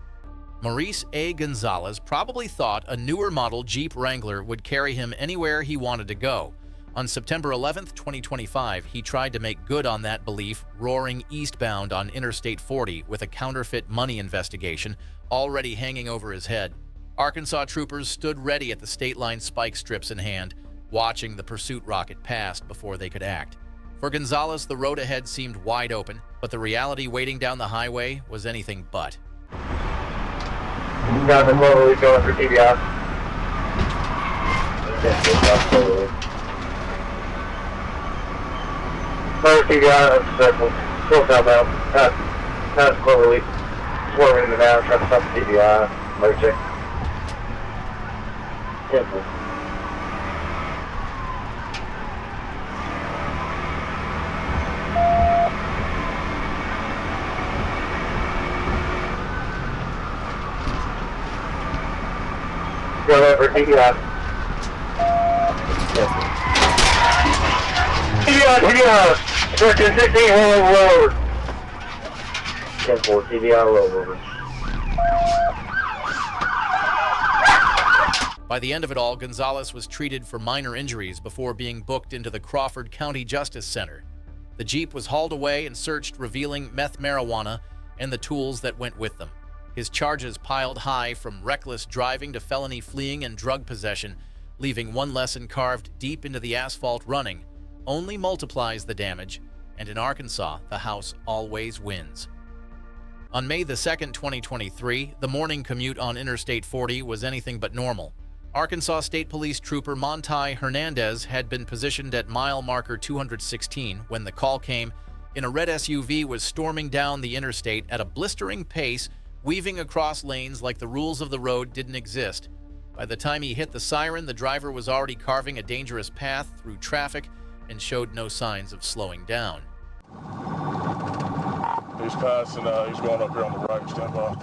Maurice A. Gonzalez probably thought a newer model Jeep Wrangler would carry him anywhere he wanted to go. On September 11, 2025, he tried to make good on that belief, roaring eastbound on Interstate 40 with a counterfeit money investigation already hanging over his head. Arkansas troopers stood ready at the state line spike strips in hand, watching the pursuit rocket past before they could act. For Gonzalez, the road ahead seemed wide open, but the reality waiting down the highway was anything but. Got the Cloverleaf going for TBI. Clover TBI, circle. Still southbound. Past Cloverleaf. Swerving in the now, trying to stop the TBI. Emergency. Simple. Go over TBI. TBI. 1316, roll over. 10-4, TBI, roll over. By the end of it all, Gonzalez was treated for minor injuries before being booked into the Crawford County Justice Center. The Jeep was hauled away and searched, revealing meth marijuana and the tools that went with them. His charges piled high, from reckless driving to felony fleeing and drug possession, leaving one lesson carved deep into the asphalt: running only multiplies the damage, and in Arkansas, the house always wins. On May the 2nd, 2023, the morning commute on Interstate 40 was anything but normal. Arkansas State Police Trooper Monty Hernandez had been positioned at mile marker 216 when the call came. In a red SUV was storming down the interstate at a blistering pace, weaving across lanes like the rules of the road didn't exist. By the time he hit the siren, the driver was already carving a dangerous path through traffic and showed no signs of slowing down. He's passing, he's going up here on the right, stand by.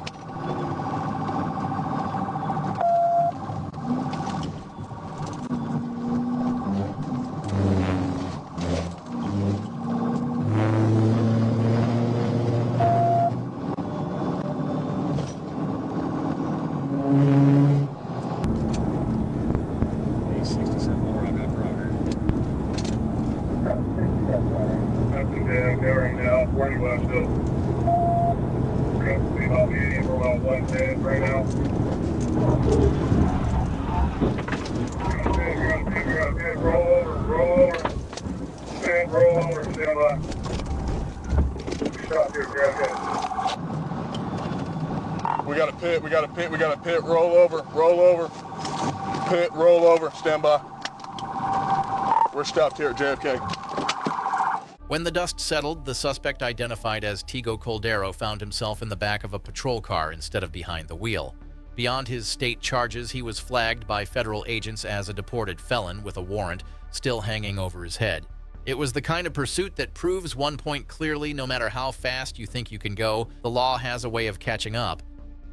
We got a pit, roll over, pit, roll over, stand by. We're stopped here at JFK. When the dust settled, the suspect, identified as Tigo Coldero, found himself in the back of a patrol car instead of behind the wheel. Beyond his state charges, he was flagged by federal agents as a deported felon with a warrant still hanging over his head. It was the kind of pursuit that proves one point clearly: no matter how fast you think you can go, the law has a way of catching up.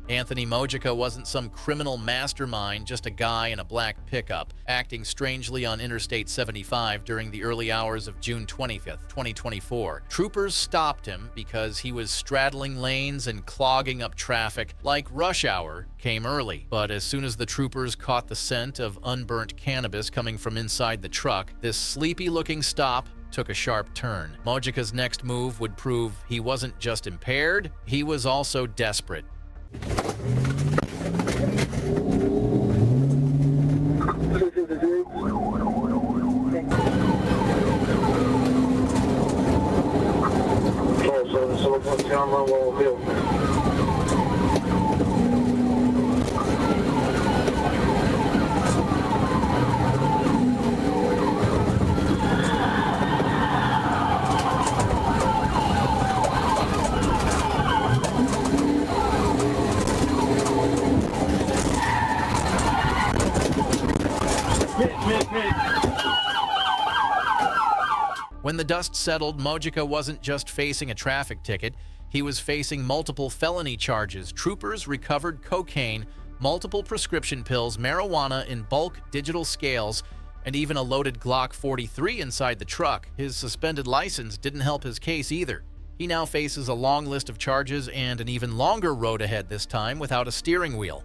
Anthony Mojica wasn't some criminal mastermind, just a guy in a black pickup, acting strangely on Interstate 75 during the early hours of June 25th, 2024. Troopers stopped him because he was straddling lanes and clogging up traffic like rush hour came early. But as soon as the troopers caught the scent of unburnt cannabis coming from inside the truck, this sleepy-looking stop took a sharp turn. Mojica's next move would prove he wasn't just impaired, he was also desperate. When the dust settled, Mojica wasn't just facing a traffic ticket, he was facing multiple felony charges. Troopers recovered cocaine, multiple prescription pills, marijuana in bulk digital scales, and even a loaded Glock 43 inside the truck. His suspended license didn't help his case either. He now faces a long list of charges and an even longer road ahead, this time without a steering wheel.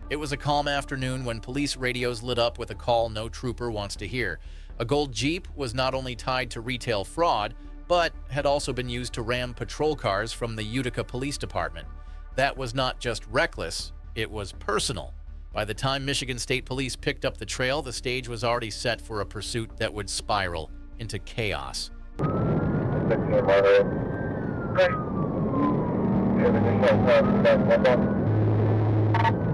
It was a calm afternoon when police radios lit up with a call no trooper wants to hear. A gold Jeep was not only tied to retail fraud, but had also been used to ram patrol cars from the Utica Police Department. That was not just reckless, it was personal. By the time Michigan State Police picked up the trail, the stage was already set for a pursuit that would spiral into chaos.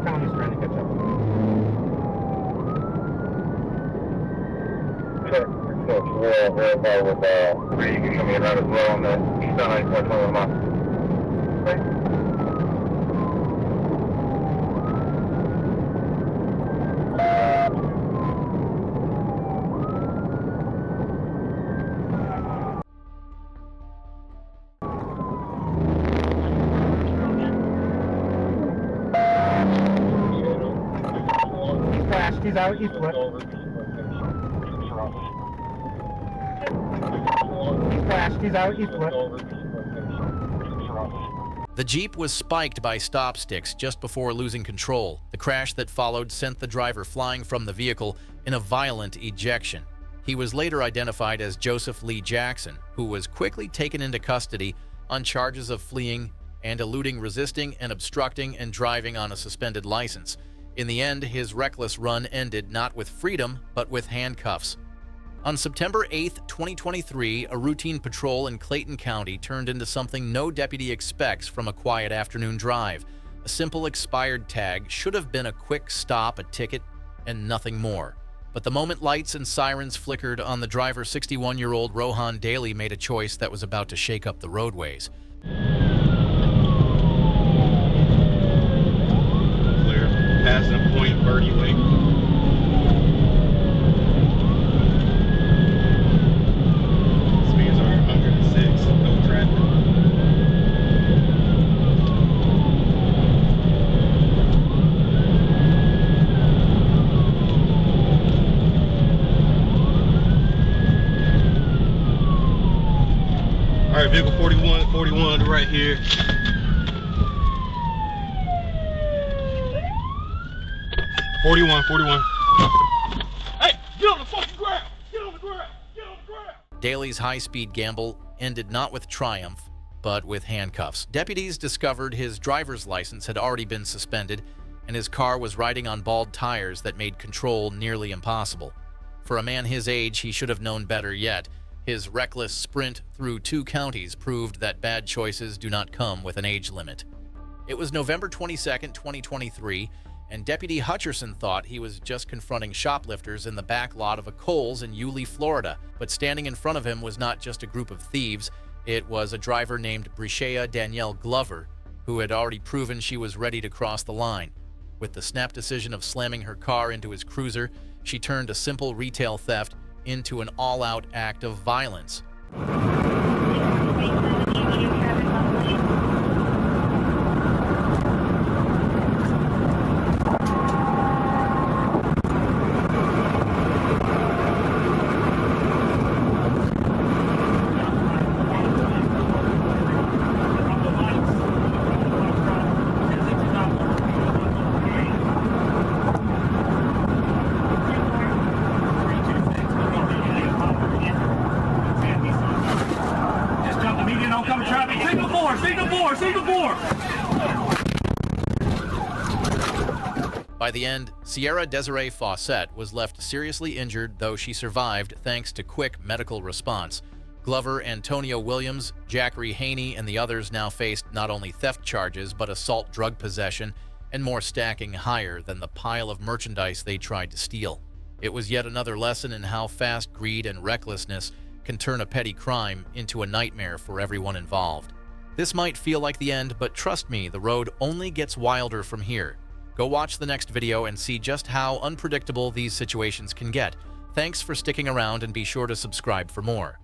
County's trying to catch up. Verify with, you can show me around as well on the eastbound 94 mile. Okay. He's out eastward. He's out eastward. The Jeep was spiked by stop sticks just before losing control. The crash that followed sent the driver flying from the vehicle in a violent ejection. He was later identified as Joseph Lee Jackson, who was quickly taken into custody on charges of fleeing and eluding, resisting and obstructing, and driving on a suspended license. In the end, his reckless run ended not with freedom, but with handcuffs. On September 8, 2023, a routine patrol in Clayton County turned into something no deputy expects from a quiet afternoon drive. A simple expired tag should have been a quick stop, a ticket, and nothing more. But the moment lights and sirens flickered on the driver, 61-year-old Rohan Daly made a choice that was about to shake up the roadways. Passing point, Birdie Lake. Speeds are 106, no traffic. All right, vehicle 41 right here. Forty-one. Hey, get on the fucking ground! Get on the ground! Get on the ground! Daly's high-speed gamble ended not with triumph, but with handcuffs. Deputies discovered his driver's license had already been suspended, and his car was riding on bald tires that made control nearly impossible. For a man his age, he should have known better yet. His reckless sprint through 2 counties proved that bad choices do not come with an age limit. It was November 22, 2023, and Deputy Hutcherson thought he was just confronting shoplifters in the back lot of a Kohl's in Yulee, Florida. But standing in front of him was not just a group of thieves, it was a driver named Brichea Danielle Glover, who had already proven she was ready to cross the line. With the snap decision of slamming her car into his cruiser, she turned a simple retail theft into an all-out act of violence. By the end, Sierra Desiree Fawcett was left seriously injured, though she survived thanks to quick medical response. Glover, Antonio Williams, Jackery Haney, and the others now faced not only theft charges, but assault, drug possession, and more, stacking higher than the pile of merchandise they tried to steal. It was yet another lesson in how fast greed and recklessness can turn a petty crime into a nightmare for everyone involved. This might feel like the end, but trust me, the road only gets wilder from here. Go watch the next video and see just how unpredictable these situations can get. Thanks for sticking around, and be sure to subscribe for more.